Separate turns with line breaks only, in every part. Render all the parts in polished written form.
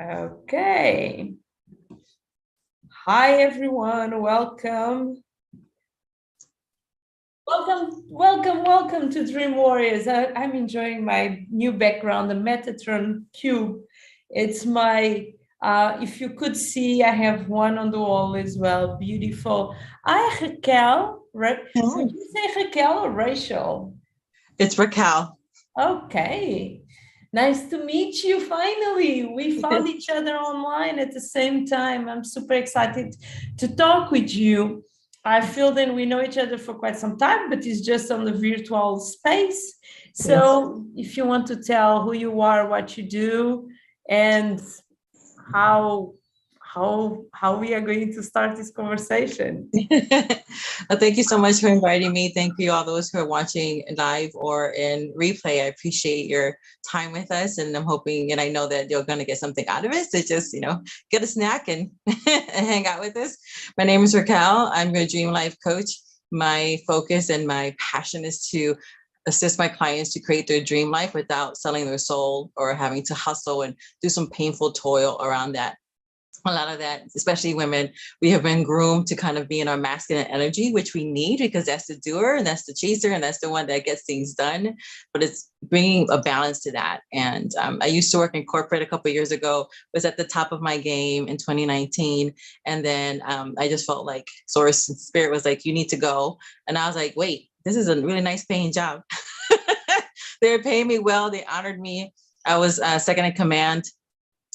Okay. Hi, everyone. Welcome. Welcome to Dream Warriors. I'm enjoying my new background, the Metatron Cube. It's my, if you could see, I have one on the wall as well. Beautiful. Hi, Raquel. Would you say Raquel or Rachel?
It's Raquel.
Okay. Nice to meet you finally. We found each other online at the same time. I'm super excited to talk with you. I feel that we know each other for quite some time, but it's just on the virtual space. So if you want to tell who you are, what you do, and how how we are going to start this conversation.
Well, thank you so much for inviting me. Thank you all those who are watching live or in replay. I appreciate your time with us, and I'm hoping and I know that you're going to get something out of it. So just get a snack and, and hang out with us. My name is Raquel. I'm your Dream Life coach. My focus and my passion is to assist my clients to create their dream life without selling their soul or having to hustle and do some painful toil around that. A lot of that, especially women, we have been groomed to kind of be in our masculine energy, which we need because that's the doer and that's the chaser and that's the one that gets things done. But it's bringing a balance to that. And I used to work in corporate a couple of years ago, was at the top of my game in 2019. And then I just felt like Source and Spirit was like, you need to go. And I was like, wait, this is a really nice paying job. They were paying me well. They honored me. I was second in command,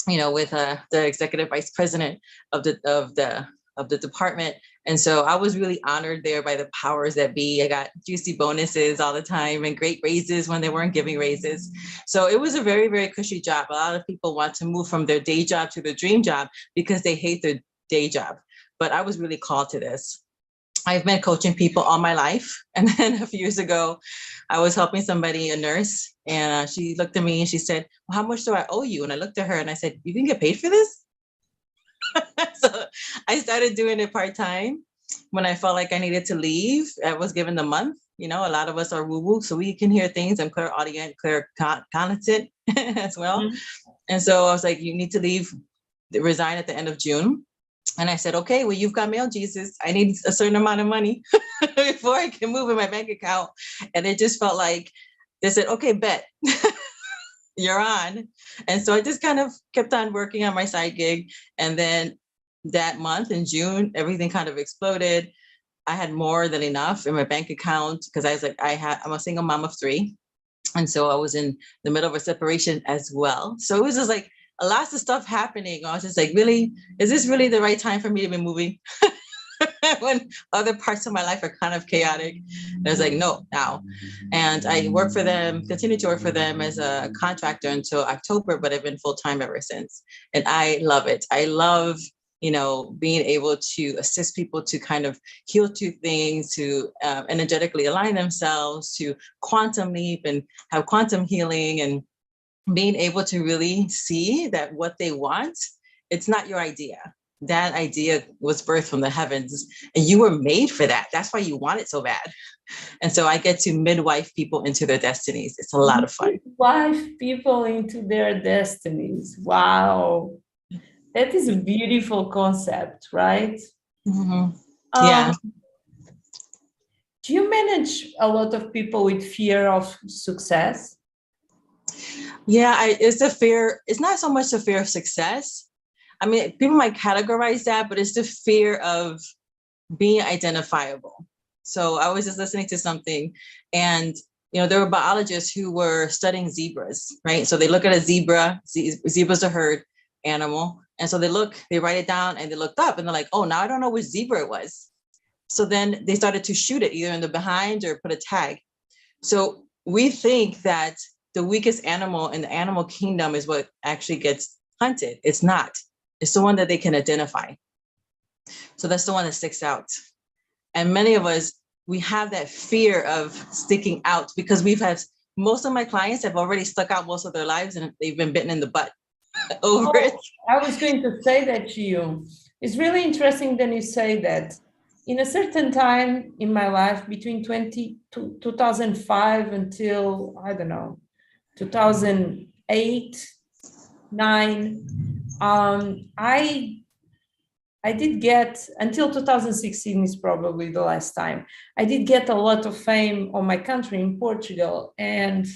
with the executive vice president of the department. And so I was really honored there by the powers that be. I got juicy bonuses all the time and great raises when they weren't giving raises. So it was a very, very cushy job. A lot of people want to move from their day job to their dream job because they hate their day job. But I was really called to this. I've been coaching people all my life. And then a few years ago, I was helping somebody, a nurse, and she looked at me and she said, well, how much do I owe you? And I looked at her and I said, you can get paid for this? So I started doing it part-time when I felt like I needed to leave. I was given the month. A lot of us are woo-woo, so we can hear things. I'm clairaudient, claircognizant as well. Mm-hmm. And so I was like, you need to leave, resign at the end of June. And I said, okay, well, you've got mail, Jesus. I need a certain amount of money before I can move in my bank account. And it just felt like they said, okay, bet. You're on. And so I just kind of kept on working on my side gig. And then that month in June, everything kind of exploded. I had more than enough in my bank account because I was like, I'm a single mom of 3. And so I was in the middle of a separation as well. So it was just like lots of stuff happening. I was just like, really, is this really the right time for me to be moving? When other parts of my life are kind of chaotic. And I was like, no, now. And I work for them, continue to work for them as a contractor until October, but I've been full-time ever since. And I love it. I love, being able to assist people to kind of heal to things, to energetically align themselves, to quantum leap and have quantum healing, and being able to really see that what they want, it's not your idea. That idea was birthed from the heavens and you were made for that. That's why you want it so bad. And so I get to midwife people into their destinies. It's a lot of fun.
Midwife people into their destinies. Wow. That is a beautiful concept, right?
Mm-hmm. Yeah.
Do you manage a lot of people with fear of success?
Yeah, it's a fear. It's not so much the fear of success. I mean, people might categorize that, but it's the fear of being identifiable. So I was just listening to something and, there were biologists who were studying zebras, right? So they look at a zebra, zebra's a herd animal. And so they write it down and they looked up and they're like, oh, now I don't know which zebra it was. So then they started to shoot it either in the behind or put a tag. So we think that the weakest animal in the animal kingdom is what actually gets hunted. It's not. It's the one that they can identify. So that's the one that sticks out. And many of us, we have that fear of sticking out because most of my clients have already stuck out most of their lives and they've been bitten in the butt over it.
I was going to say that to you. It's really interesting that you say that. In a certain time in my life, between 2005 until, I don't know, 2008, 9, I did get, until 2016 is probably the last time, I did get a lot of fame on my country in Portugal. And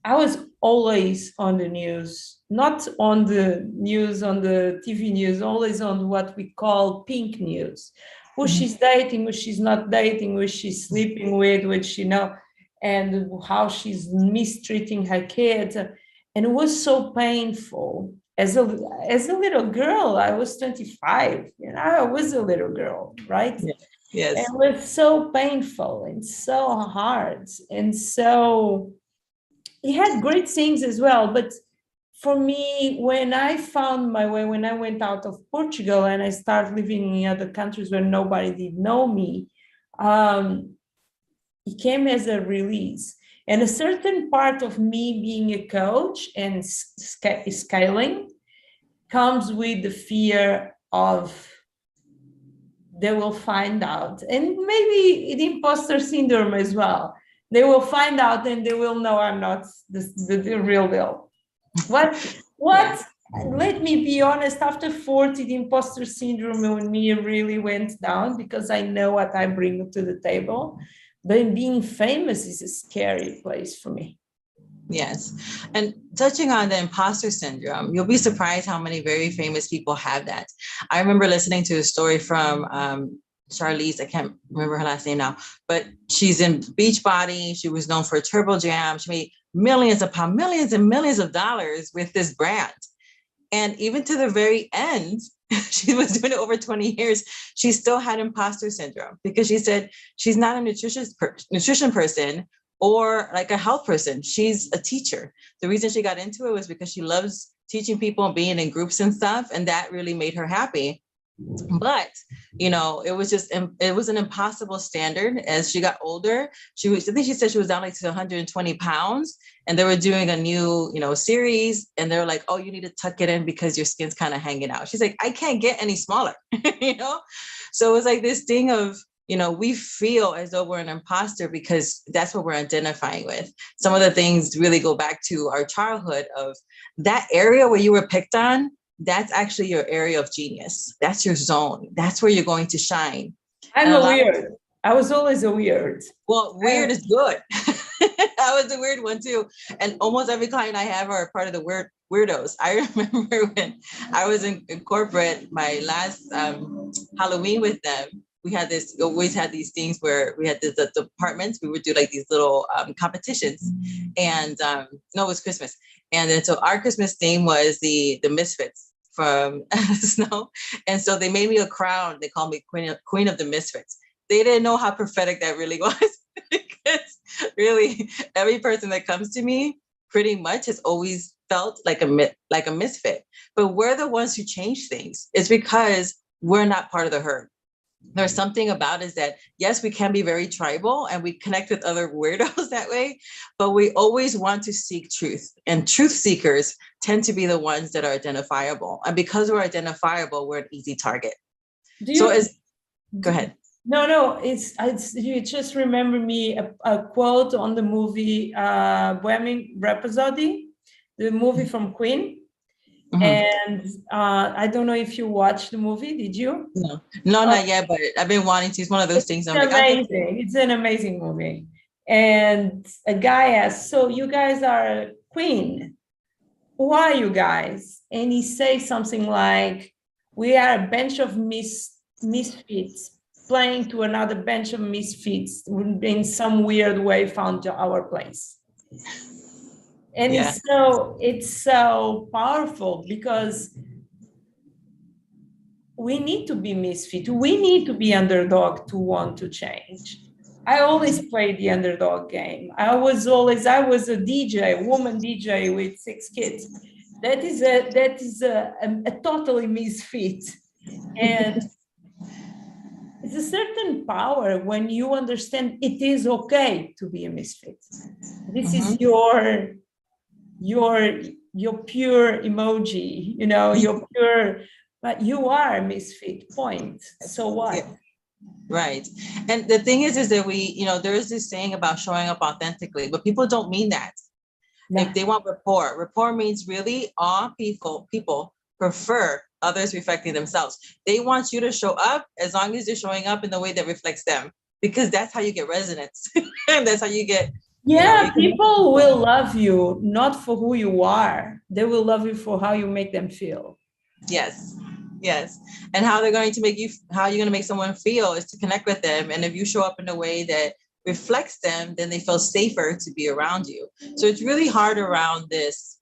I was always on the news, not on the news, on the TV news, always on what we call pink news. Who she's dating, who she's not dating, who she's sleeping with, which she know, and how she's mistreating her kids. And it was so painful. As a little girl, I was 25, I was a little girl, right?
Yeah. Yes.
And it was so painful and so hard. And so it had great things as well. But for me, when I found my way, when I went out of Portugal and I started living in other countries where nobody did know me, it came as a release. And a certain part of me being a coach and scaling comes with the fear of they will find out. And maybe the imposter syndrome as well. They will find out and they will know I'm not the real deal. What? Let me be honest, after 40, the imposter syndrome in me really went down because I know what I bring to the table. But being famous is a scary place for me.
Yes. And touching on the imposter syndrome, you'll be surprised how many very famous people have that. I remember listening to a story from Charlize, I can't remember her last name now, but she's in Beachbody. She was known for Turbo Jam. She made millions of pounds, millions and millions of dollars with this brand. And even to the very end, she was doing it over 20 years. She still had imposter syndrome because she said she's not a nutrition person or like a health person. She's a teacher. The reason she got into it was because she loves teaching people and being in groups and stuff. And that really made her happy. But, it was an impossible standard. As she got older, I think she said she was down like to 120 pounds and they were doing a new, series. And they're like, oh, you need to tuck it in because your skin's kind of hanging out. She's like, I can't get any smaller, So it was like this thing of, we feel as though we're an imposter because that's what we're identifying with. Some of the things really go back to our childhood of that area where you were picked on. That's actually your area of genius. That's your zone. That's where you're going to shine.
I'm a weird. I was always a weird.
Well, weird is good. I was a weird one too. And almost every client I have are part of the weirdos. I remember when I was in corporate, my last Halloween with them, we always had these things where we had the departments, we would do like these little competitions. And no, it was Christmas. And then so our Christmas theme was the Misfits from Snow. And so they made me a crown. They called me Queen of the Misfits. They didn't know how prophetic that really was because really every person that comes to me pretty much has always felt like a misfit. But we're the ones who change things. It's because we're not part of the herd. There's something about us that, yes, we can be very tribal and we connect with other weirdos that way, but we always want to seek truth. And truth seekers tend to be the ones that are identifiable. And because we're identifiable, we're an easy target. Go ahead.
No, it's you just remember me a quote on the movie Bohemian Rhapsody, the movie from Queen. Mm-hmm. And I don't know if you watched the movie. Did you?
No, not yet, but I've been wanting to. It's one of those things.
I'm amazing. It's an amazing movie. And a guy asks, so you guys are Queen. Who are you guys? And he says something like, we are a bunch of misfits playing to another bunch of misfits in some weird way found our place. And it's so powerful because we need to be misfit. We need to be underdog to want to change. I always played the underdog game. I was a DJ, a woman DJ with 6 kids. That is a totally misfit. And it's a certain power when you understand it is okay to be a misfit. This is your pure emoji, your pure, but you are a misfit, point. So what?
Yeah. Right. And the thing is that we, there is this saying about showing up authentically, but people don't mean that. No. If they want rapport means really all people prefer others reflecting themselves. They want you to show up as long as you're showing up in the way that reflects them, because that's how you get resonance. And that's how you get,
Yeah, people will love you not for who you are. They will love you for how you make them feel.
Yes. Yes. And how they're going to make you, how you're going to make someone feel is to connect with them. And if you show up in a way that reflects them, then they feel safer to be around you. So it's really hard around this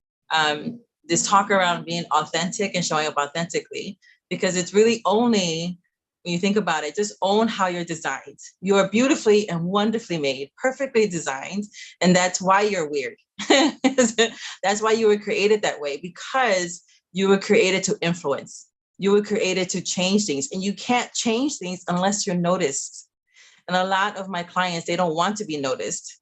talk around being authentic and showing up authentically, because it's really only, when you think about it, just own how you're designed. You are beautifully and wonderfully made, perfectly designed. And that's why you're weird. That's why you were created that way, because you were created to influence. You were created to change things, and you can't change things unless you're noticed. And a lot of my clients, they don't want to be noticed,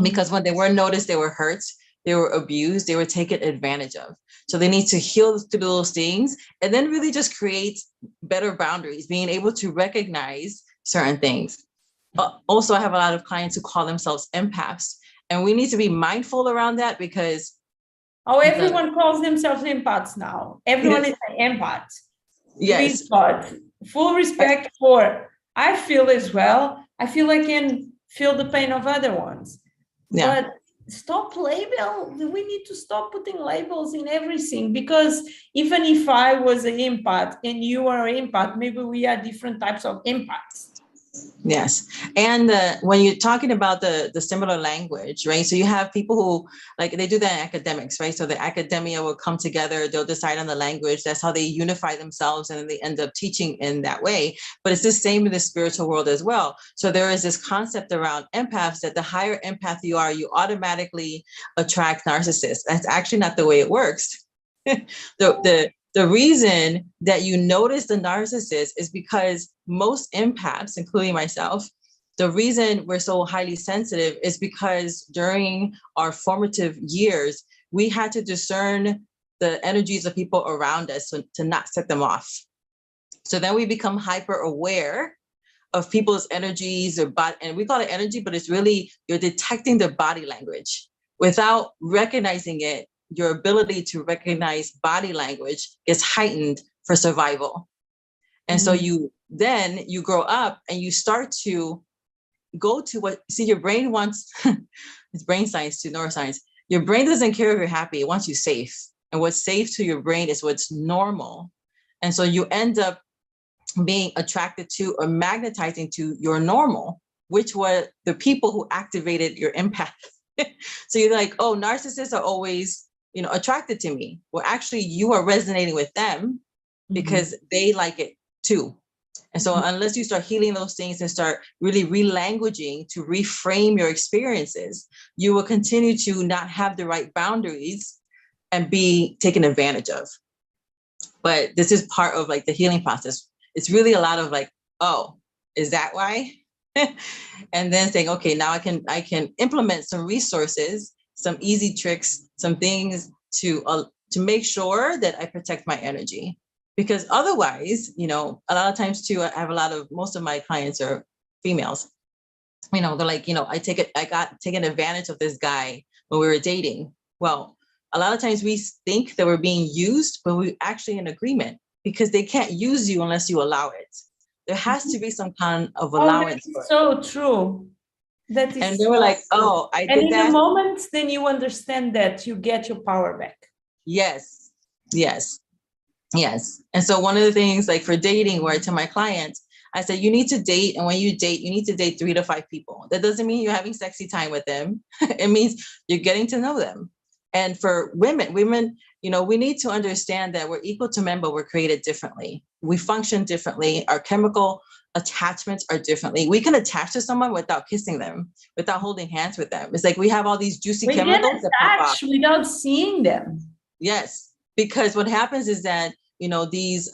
because when they were noticed, they were hurt, they were abused, they were taken advantage of. So they need to heal through those things and then really just create better boundaries, being able to recognize certain things. Also, I have a lot of clients who call themselves empaths, and we need to be mindful around that, because
everyone calls themselves empaths now. Everyone is an empath.
Yes.
Please, God, full respect for, I feel as well. I feel I can feel the pain of other ones. Yeah. But stop label. We need to stop putting labels in everything, because even if I was an empath and you are an empath, maybe we are different types of empaths.
Yes. And when you're talking about the similar language, right? So you have people who, like, they do that in academics, right? So the academia will come together, they'll decide on the language. That's how they unify themselves, and then they end up teaching in that way. But it's the same in the spiritual world as well. So there is this concept around empaths that the higher empath you are, you automatically attract narcissists. That's actually not the way it works. The reason that you notice the narcissist is because most empaths, including myself, the reason we're so highly sensitive is because during our formative years, we had to discern the energies of people around us to not set them off. So then we become hyper aware of people's energies or body, and we call it energy, but it's really, you're detecting their body language. Without recognizing it, your ability to recognize body language is heightened for survival. And so you grow up and you start to go to what, see, your brain wants, it's brain science to neuroscience. Your brain doesn't care if you're happy, it wants you safe. And what's safe to your brain is what's normal. And so you end up being attracted to or magnetizing to your normal, which were the people who activated your empath. So you're like, oh, narcissists are always, attracted to me. Well, actually, you are resonating with them because they like it too. And so unless you start healing those things and start really relanguaging to reframe your experiences, you will continue to not have the right boundaries and be taken advantage of. But this is part of like the healing process. It's really a lot of like, oh, is that why? And then saying, okay, now I can implement some resources, some easy tricks, some things to make sure that I protect my energy. Because otherwise, a lot of times too, I have most of my clients are females. They're like, I got taken advantage of this guy when we were dating. Well, a lot of times we think that we're being used, but we're actually in agreement, because they can't use you unless you allow it. There has to be some kind of allowance.
That is so true. That is,
and they were like, oh, I did that. And
in the moment, then you understand that you get your power back.
Yes. And so one of the things, like for dating, where I tell my clients, I said, you need to date. And when you date, you need to date 3 to 5 people. That doesn't mean you're having sexy time with them. It means you're getting to know them. And for women, we need to understand that we're equal to men, but we're created differently. We function differently. Our chemical attachments are differently. We can attach to someone without kissing them, without holding hands with them. It's like we have all these juicy chemicals that pop off
without seeing them.
Yes, because what happens is that, these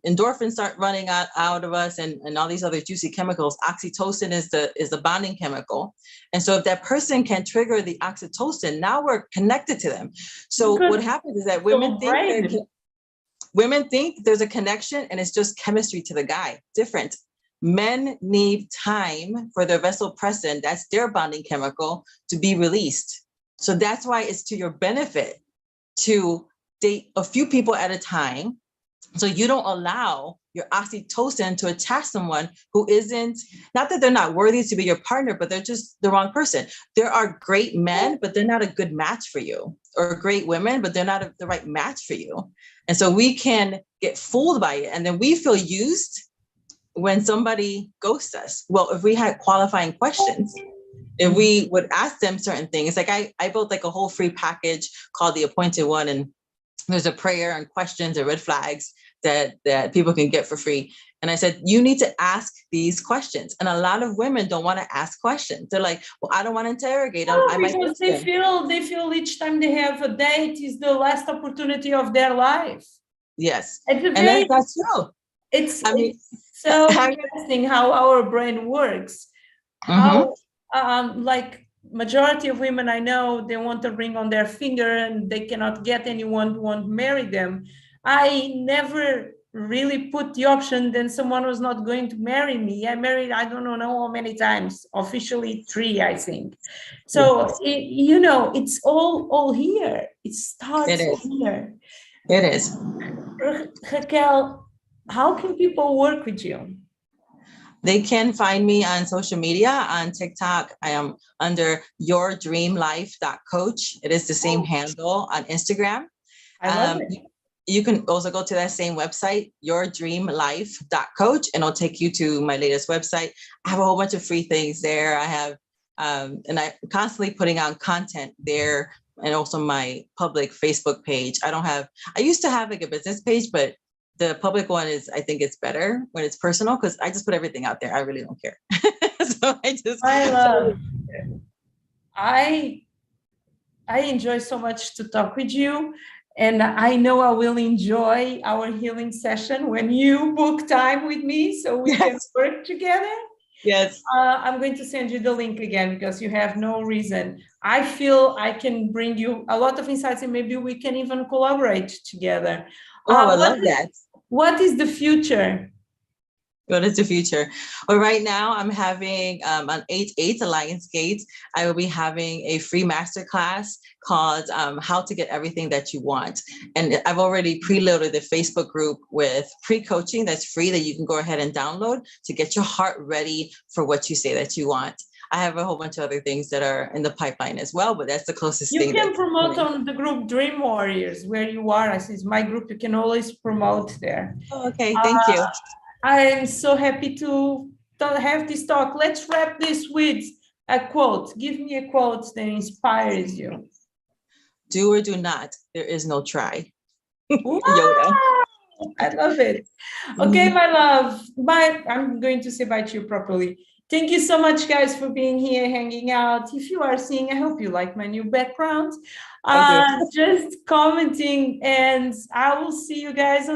endorphins start running out of us, and all these other juicy chemicals. Oxytocin is the bonding chemical. And so if that person can trigger the oxytocin, now we're connected to them. So what happens is that women think there's a connection, and it's just chemistry to the guy. Different. Men need time for their vasopressin, that's their bonding chemical, to be released. So that's why it's to your benefit to date a few people at a time. So you don't allow your oxytocin to attach someone who isn't, not that they're not worthy to be your partner, but they're just the wrong person. There are great men, but they're not a good match for you, or great women, but they're not the right match for you. And so we can get fooled by it. And then we feel used when somebody ghosts us. Well, if we had qualifying questions, if we would ask them certain things, like I built like a whole free package called The Appointed One, and there's a prayer and questions and red flags that people can get for free. And I said, you need to ask these questions. And a lot of women don't want to ask questions. They're like, well, I don't want to interrogate them.
Because they feel each time they have a date is the last opportunity of their life.
Yes. And that's true.
It's so interesting how our brain works. How like majority of women I know, they want a ring on their finger and they cannot get anyone who won't marry them. I never really put the option that someone was not going to marry me. I married, I don't know how many times, officially 3, I think. So, it's all here. It starts here.
It is.
Raquel, how can people work with you?
They can find me on social media. On TikTok, I am under yourdreamlife.coach. It is the same handle on Instagram.
I love it.
You can also go to that same website, yourdreamlife.coach, and it'll take you to my latest website. I have a whole bunch of free things there. I have, and I'm constantly putting out content there, and also my public Facebook page. I used to have like a business page, but the public one I think it's better when it's personal, because I just put everything out there. I really don't care.
I enjoy so much to talk with you. And I know I will enjoy our healing session when you book time with me so we can work together.
Yes.
I'm going to send you the link again because you have no reason. I feel I can bring you a lot of insights and maybe we can even collaborate together.
I love that.
What is the future?
What is the future? Well, right now I'm having on 8/8 Alliance Gates, I will be having a free masterclass called How to Get Everything That You Want. And I've already preloaded the Facebook group with pre-coaching that's free that you can go ahead and download to get your heart ready for what you say that you want. I have a whole bunch of other things that are in the pipeline as well, but that's the closest thing.
You can promote on the group Dream Warriors where you are. As is my group, you can always promote there.
Oh, okay, thank you.
I am so happy to have this talk. Let's wrap this with a quote. Give me a quote that inspires you.
Do or do not. There is no try.
Yoda. I love it. Okay, my love. Bye. I'm going to say bye to you properly. Thank you so much, guys, for being here, hanging out. If you are seeing, I hope you like my new background. Just commenting, and I will see you guys on